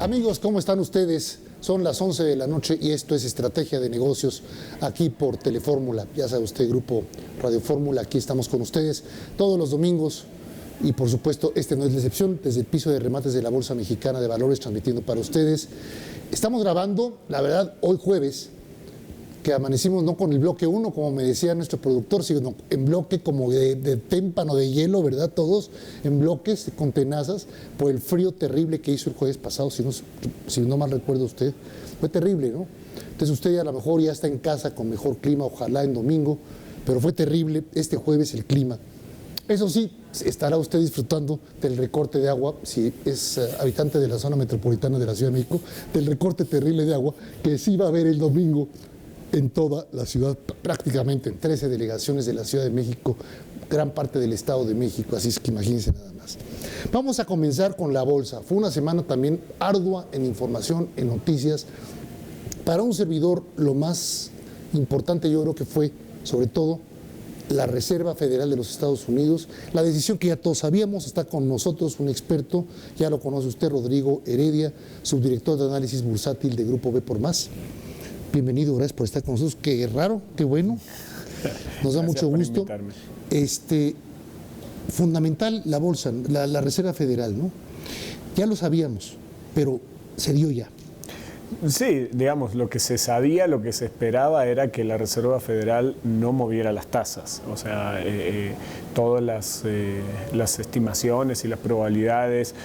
Amigos, ¿cómo están ustedes? Son las 11 de la noche y esto es Estrategia de Negocios aquí por Telefórmula. Ya sabe usted, Grupo Radio Fórmula, aquí estamos con ustedes todos los domingos y por supuesto este no es la excepción, desde el piso de remates de la Bolsa Mexicana de Valores transmitiendo para ustedes. Estamos grabando, la verdad, hoy jueves, que amanecimos no con el bloque 1, como me decía nuestro productor, sino en bloque como de témpano, de hielo, ¿verdad? Todos en bloques con tenazas por el frío terrible que hizo el jueves pasado, si no mal recuerdo usted. Fue terrible, ¿no? Entonces usted a lo mejor ya está en casa con mejor clima, ojalá en domingo, pero fue terrible este jueves el clima. Eso sí, estará usted disfrutando del recorte de agua, si es habitante de la zona metropolitana de la Ciudad de México, del recorte terrible de agua que sí va a haber el domingo en toda la ciudad, prácticamente en 13 delegaciones de la Ciudad de México, gran parte del Estado de México, así es que imagínense nada más. Vamos a comenzar con la bolsa. Fue una semana también ardua en información, en noticias. Para un servidor, lo más importante yo creo que fue, sobre todo, la Reserva Federal de los Estados Unidos. La decisión que ya todos sabíamos, está con nosotros un experto, ya lo conoce usted, Rodrigo Heredia, subdirector de análisis bursátil de Grupo B por Más. Bienvenido, gracias por estar con nosotros. Qué raro, qué bueno. Nos da mucho gusto. Fundamental la bolsa, la Reserva Federal, ¿no? Ya lo sabíamos, pero se dio ya. Sí, digamos, lo que se sabía, lo que se esperaba era que la Reserva Federal no moviera las tasas. O sea, todas las estimaciones y las probabilidades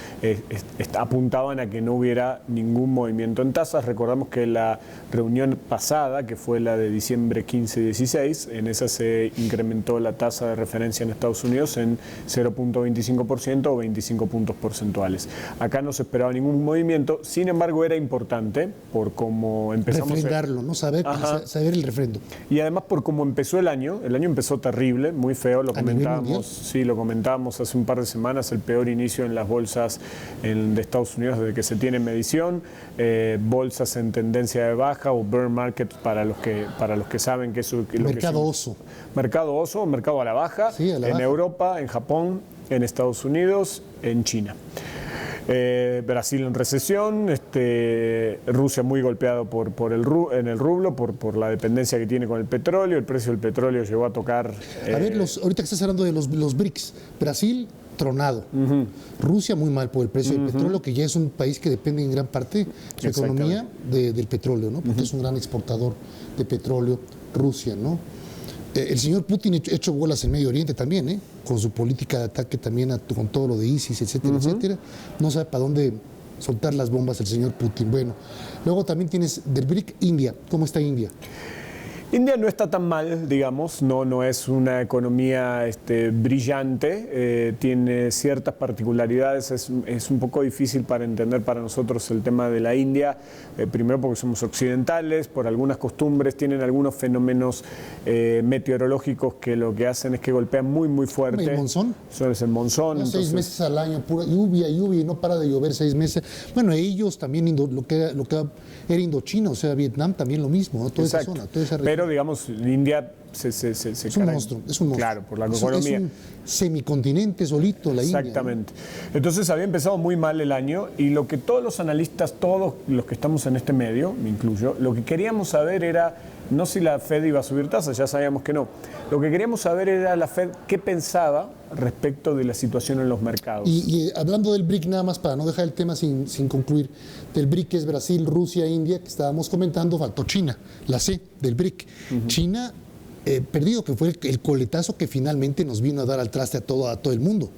apuntaban a que no hubiera ningún movimiento en tasas. Recordamos que la reunión pasada, que fue la de diciembre 15 y 16, en esa se incrementó la tasa de referencia en Estados Unidos en 0.25% o 25 puntos porcentuales. Acá no se esperaba ningún movimiento, sin embargo era importante por cómo empezamos. Refrendarlo, ¿no? Saber el refrendo. Y además por cómo empezó el año empezó terrible, muy feo, lo comentábamos hace un par de semanas, el peor inicio en las bolsas de Estados Unidos desde que se tiene medición, bolsas en tendencia de baja o bear market para los que saben que eso es mercado oso. Mercado oso, mercado a la baja, sí, a la baja. Europa, en Japón, en Estados Unidos, en China. Brasil en recesión, Rusia muy golpeado en el rublo por la dependencia que tiene con el petróleo. El precio del petróleo llegó a tocar. A ver, ahorita que estás hablando de los BRICS, Brasil tronado, Rusia muy mal por el precio del petróleo, que ya es un país que depende en gran parte su economía del petróleo, ¿no? Porque es un gran exportador de petróleo, Rusia, ¿no? El señor Putin ha hecho bolas en Medio Oriente también, con su política de ataque también con todo lo de ISIS, etcétera, etcétera. No sabe para dónde soltar las bombas el señor Putin. Bueno, luego también tienes del BRIC India. ¿Cómo está India? India no está tan mal, digamos, no es una economía brillante, tiene ciertas particularidades, es un poco difícil para entender para nosotros el tema de la India, primero porque somos occidentales, por algunas costumbres, tienen algunos fenómenos meteorológicos que lo que hacen es que golpean muy, muy fuerte. ¿El monzón? Eso es el monzón. No, 6 meses al año, pura lluvia, y no para de llover 6 meses. Bueno, ellos también, lo que era Indochina, o sea, Vietnam también lo mismo, ¿no? Toda esa zona, toda esa región. Pero, digamos, India es un monstruo. Claro, por la economía. Es un semicontinente solito, la India. Exactamente. Entonces había empezado muy mal el año y lo que todos los analistas, todos los que estamos en este medio, me incluyo, lo que queríamos saber era no si la Fed iba a subir tasas, ya sabíamos que no. Lo que queríamos saber era la Fed qué pensaba respecto de la situación en los mercados. Y hablando del BRIC, nada más para no dejar el tema sin concluir, del BRIC que es Brasil, Rusia, India, que estábamos comentando, faltó China, la C del BRIC. China perdido, que fue el coletazo que finalmente nos vino a dar al traste a todo el mundo.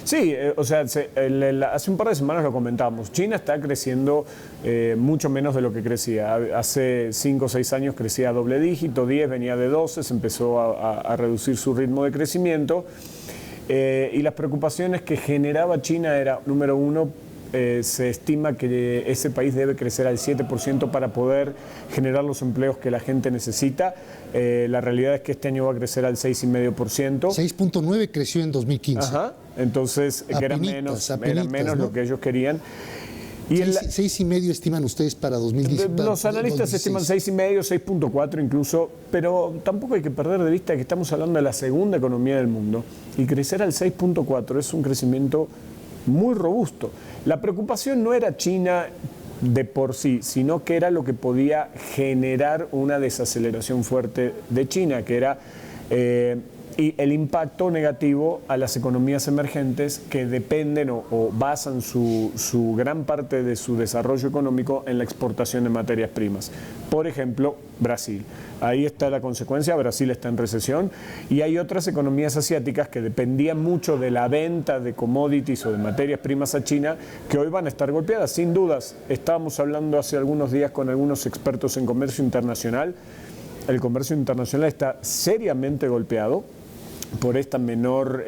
Sí, o sea, hace un par de semanas lo comentábamos. China está creciendo mucho menos de lo que crecía. Hace 5 o 6 años crecía a doble dígito, 10 venía de 12, se empezó a reducir su ritmo de crecimiento. Y las preocupaciones que generaba China era, número uno, se estima que ese país debe crecer al 7% para poder generar los empleos que la gente necesita. La realidad es que este año va a crecer al 6,5%. 6,9 creció en 2015. Ajá. Entonces, era menos ¿no? Lo que ellos querían. Y 6,5 estiman ustedes para 2016. Los analistas estiman 6,5, 6,4 incluso, pero tampoco hay que perder de vista que estamos hablando de la segunda economía del mundo y crecer al 6,4 es un crecimiento muy robusto. La preocupación no era China de por sí, sino que era lo que podía generar una desaceleración fuerte de China, que era y el impacto negativo a las economías emergentes que dependen o basan su gran parte de su desarrollo económico en la exportación de materias primas. Por ejemplo, Brasil. Ahí está la consecuencia, Brasil está en recesión y hay otras economías asiáticas que dependían mucho de la venta de commodities o de materias primas a China que hoy van a estar golpeadas, sin dudas. Estábamos hablando hace algunos días con algunos expertos en comercio internacional. El comercio internacional está seriamente golpeado por este menor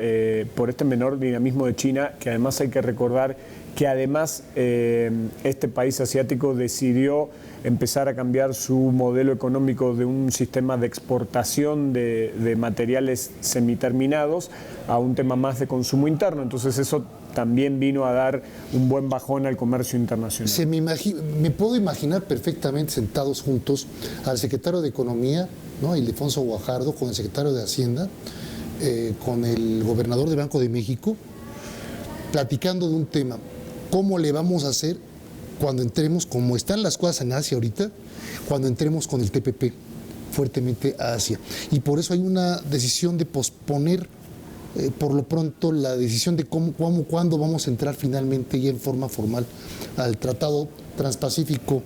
dinamismo de China, que además hay que recordar que además este país asiático decidió empezar a cambiar su modelo económico de un sistema de exportación de materiales semiterminados a un tema más de consumo interno. Entonces eso también vino a dar un buen bajón al comercio internacional. Me puedo imaginar perfectamente sentados juntos al secretario de Economía, ¿no?, Ildefonso Guajardo, con el secretario de Hacienda, con el gobernador del Banco de México, platicando de un tema: ¿cómo le vamos a hacer cuando entremos, como están las cosas en Asia ahorita, cuando entremos con el TPP fuertemente a Asia? Y por eso hay una decisión de posponer por lo pronto la decisión de cuándo vamos a entrar finalmente ya en forma formal al Tratado Transpacífico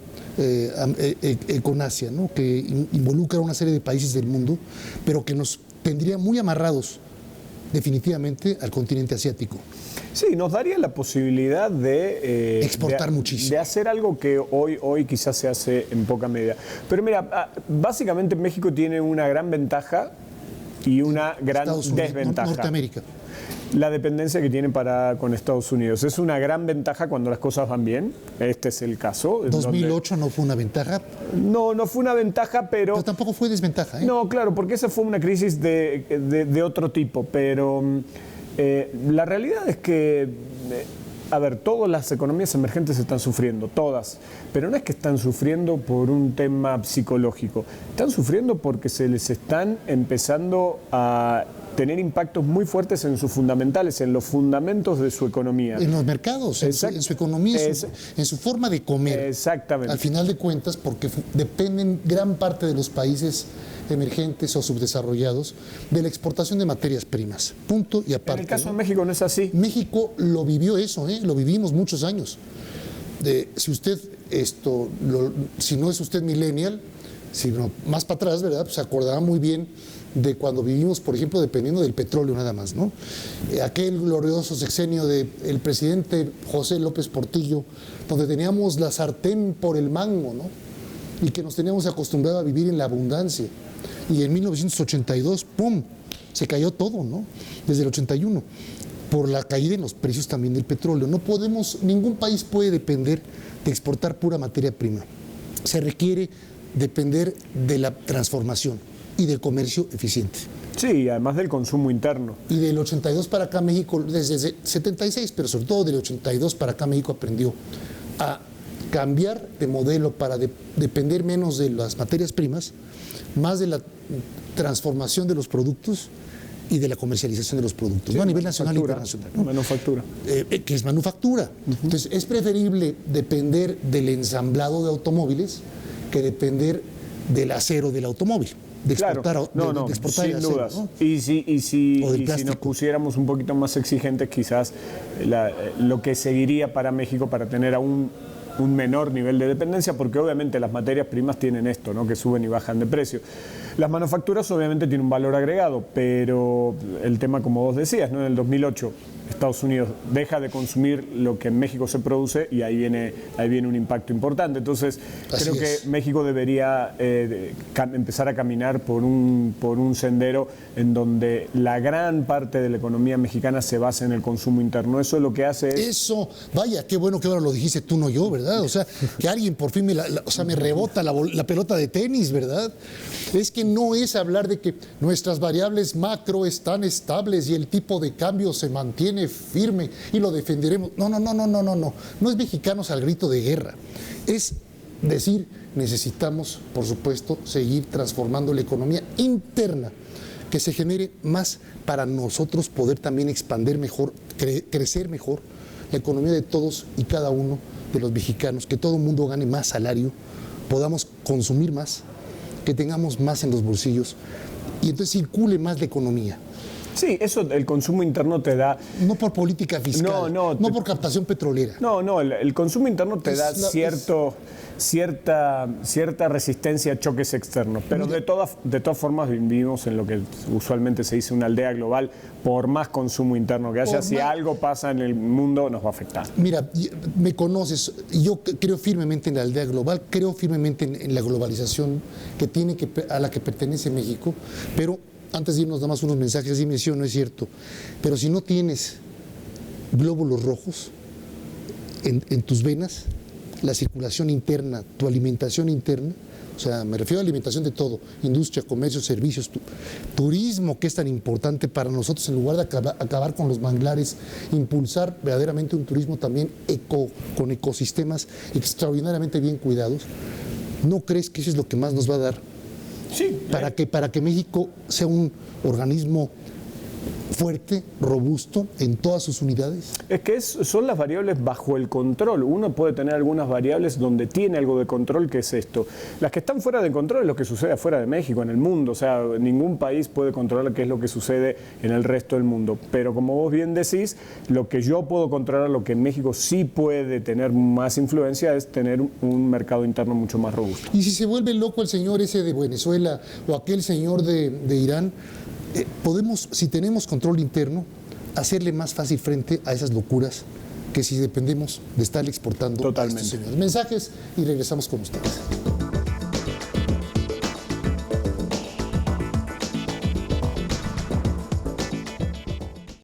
con Asia, ¿no?, que involucra a una serie de países del mundo, pero que nos tendría muy amarrados definitivamente al continente asiático. Sí, nos daría la posibilidad de exportar muchísimo, de hacer algo que hoy quizás se hace en poca medida. Pero mira, básicamente México tiene una gran ventaja y una gran desventaja. Norteamérica. La dependencia que tiene con Estados Unidos. Es una gran ventaja cuando las cosas van bien. Este es el caso. 2008 no fue una ventaja. No fue una ventaja, pero tampoco fue desventaja, ¿eh? No, claro, porque esa fue una crisis de otro tipo. Pero la realidad es que, todas las economías emergentes están sufriendo, todas. Pero no es que están sufriendo por un tema psicológico. Están sufriendo porque se les están empezando a tener impactos muy fuertes en sus fundamentales, en los fundamentos de su economía. En los mercados, en su economía, en su forma de comer. Exactamente. Al final de cuentas, porque dependen gran parte de los países emergentes o subdesarrollados de la exportación de materias primas. Punto y aparte. En el caso de México no es así. México lo vivió eso, lo vivimos muchos años. Si usted, si no es usted millennial, sino más para atrás, ¿verdad?, pues se acordará muy bien de cuando vivimos, por ejemplo, dependiendo del petróleo nada más, ¿no? Aquel glorioso sexenio del presidente José López Portillo, donde teníamos la sartén por el mango, ¿no?, y que nos teníamos acostumbrado a vivir en la abundancia. Y en 1982, ¡pum!, se cayó todo, ¿no?, desde el 81, por la caída en los precios también del petróleo. Ningún país puede depender de exportar pura materia prima. Se requiere depender de la transformación y del comercio eficiente. Sí, además del consumo interno. Y del 82 para acá México, desde 76, pero sobre todo del 82 para acá México aprendió a cambiar de modelo para depender menos de las materias primas, más de la transformación de los productos y de la comercialización de los productos, sí, ¿no?, a nivel nacional e internacional, ¿no? Manufactura. Que es manufactura. Entonces, es preferible depender del ensamblado de automóviles que depender del acero del automóvil. De exportar, claro. de exportar sin acero, dudas. ¿no? Y si nos pusiéramos un poquito más exigentes, quizás lo que seguiría para México para tener aún un menor nivel de dependencia, porque obviamente las materias primas tienen esto, ¿no?, que suben y bajan de precio. Las manufacturas obviamente tienen un valor agregado, pero el tema, como vos decías, ¿no?, en el 2008 Estados Unidos deja de consumir lo que en México se produce y ahí viene un impacto importante. Entonces, creo que México debería empezar a caminar por un sendero en donde la gran parte de la economía mexicana se basa en el consumo interno. Eso es lo que hace es... Eso, vaya, qué bueno que ahora lo dijiste tú, no yo, ¿verdad? O sea, que alguien por fin me rebota la pelota de tenis, ¿verdad? Es que no es hablar de que nuestras variables macro están estables y el tipo de cambio se mantiene firme y lo defenderemos. No. No es mexicanos al grito de guerra. Es decir, necesitamos, por supuesto, seguir transformando la economía interna, que se genere más para nosotros poder también expandir mejor, crecer mejor la economía de todos y cada uno de los mexicanos, que todo el mundo gane más salario, podamos consumir más, que tengamos más en los bolsillos y entonces circule más la economía. Sí, eso el consumo interno te da... No por política fiscal, no por captación petrolera. No, el consumo interno te da cierta resistencia a choques externos, pero de todas formas vivimos en lo que usualmente se dice una aldea global. Por más consumo interno que haya, si algo pasa en el mundo nos va a afectar. Mira, me conoces, yo creo firmemente en la aldea global, creo firmemente en la globalización a la que pertenece México, pero antes de irnos nada más unos mensajes, dime si no es cierto, pero si no tienes glóbulos rojos en tus venas, la circulación interna, tu alimentación interna, o sea, me refiero a alimentación de todo, industria, comercio, servicios, turismo, que es tan importante para nosotros, en lugar de acabar con los manglares, impulsar verdaderamente un turismo también con ecosistemas extraordinariamente bien cuidados. ¿No crees que eso es lo que más nos va a dar? Sí. Para que México sea un organismo fuerte, robusto en todas sus unidades. Es que son las variables bajo el control. Uno puede tener algunas variables donde tiene algo de control, que es esto. Las que están fuera de control es lo que sucede afuera de México, en el mundo. O sea, ningún país puede controlar qué es lo que sucede en el resto del mundo. Pero como vos bien decís, lo que yo puedo controlar, lo que México sí puede tener más influencia, es tener un mercado interno mucho más robusto. Y si se vuelve loco el señor ese de Venezuela o aquel señor de Irán, podemos, si tenemos control interno, hacerle más fácil frente a esas locuras que si dependemos de estar exportando. Totalmente. A estos señores. Mensajes y regresamos con ustedes.